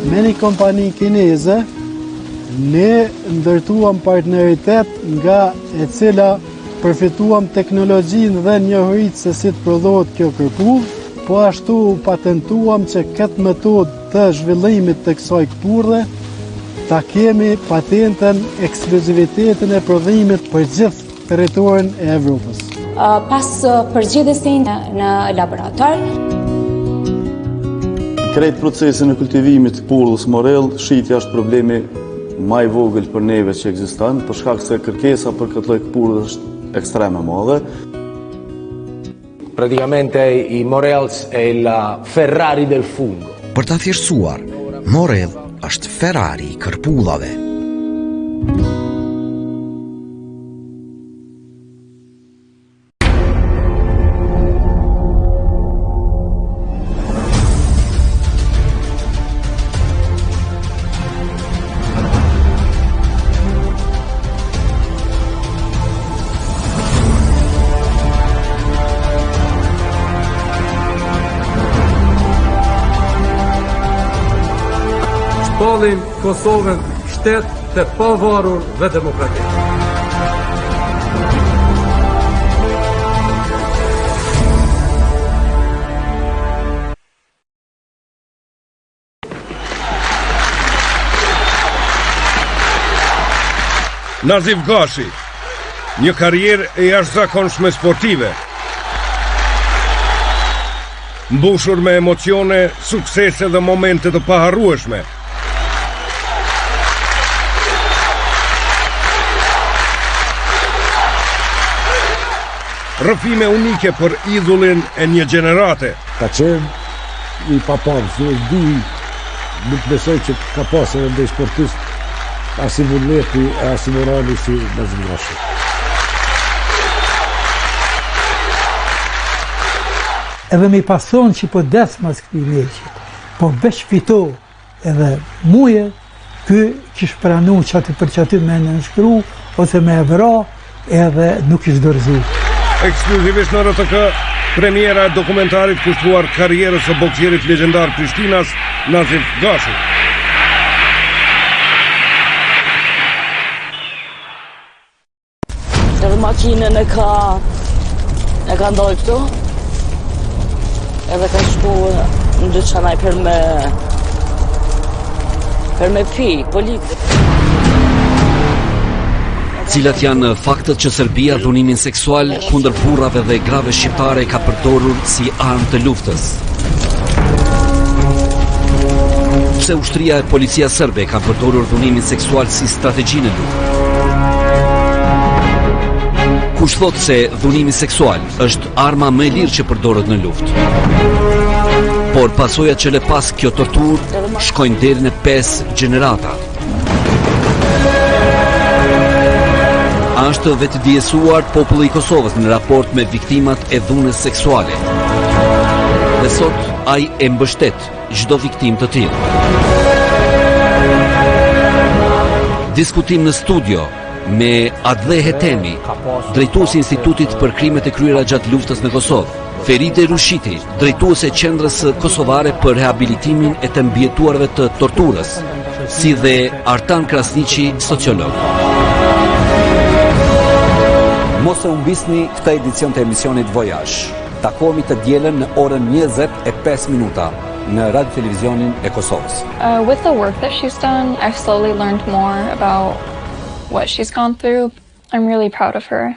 me një kompani kineze, ne ndërtuam partneritet nga e cila përfituam teknologjinë dhe njohuritë se si të prodhohet kjo kërpudhë, po ashtu patentuam që këtë metodë të zhvillimit të kësaj këpurdhe ta kemi patentën ekskluzivitetin e prodhimit për gjithë territorin e Evropës. Pas përgjithësin në laborator, krejt procesin e kultivimit të kpurdhës morell, shitja është problemi më i vogël për neve që ekziston, për shkak se kërkesa për këtë lloj kpurdhe është ekstreme madhe. Praticamente i Morels è il Ferrari del fungo. Për ta thjeshtësuar, Morell është Ferrari i kërpudhave. Shpallim Kosovën shtet të pavarur dhe demokratik. Nazif Gashi, një karrierë e jashtëzakonshme sportive, mbushur me emocione, suksese dhe momente të paharrueshme. Rrëfime unike për idhullin e një gjenerate. Ka qenë i papam, se nuk besoj që ka pasë edhe ndaj sportist as i vullneti, as i morali si Nazif Gashi. Edhe me i pason që po desë mas këti leqit, po veç fito edhe muje, kë kishë pranu qati për qati me në nëshkru, ose me evra, edhe nuk ishë dërzu. Ekskluzivisht në RTK, premiera e dokumentarit kushtruar karrierës së boksierit legjendar Prishtinas, Nazif Gashi. Edhe makinën e ka ndoj këtu, edhe ka shku në dyqanaj për me pi, politikë. Cilat janë faktët që Serbia dhunimin seksual kundër burrave dhe grave shqiptare ka përdorur si armë të luftës. Pse ushtria e policia serbe ka përdorur dhunimin seksual si strategji në luftë? Kush thot se dhunimi seksual është arma më e lirë që përdoret në luftë? Por pasojat që le pas kjo torturë shkojnë deri në 5 gjenerata. Është vetë djesuar populli i Kosovës në raport me viktimat e dhunës seksuale. Dhe sot ai e mbështet çdo viktim të tillë. Diskutim në studio me Adhe Hetemi, drejtuesi i Institutit për krimet e kryera gjatë luftës në Kosovë, Feride Rushiti, drejtuese e Qendrës Kosovare për rehabilitimin e të mbijetuarve të torturës, si dhe Artan Krasniqi, sociolog. Mos e humbisni këtë edicion të emisionit Voyage. Takohemi të dielën në orën 20:05 në Radio Televizionin e Kosovës. With the work that she's done, I've slowly learned more about what she's gone through. I'm really proud of her.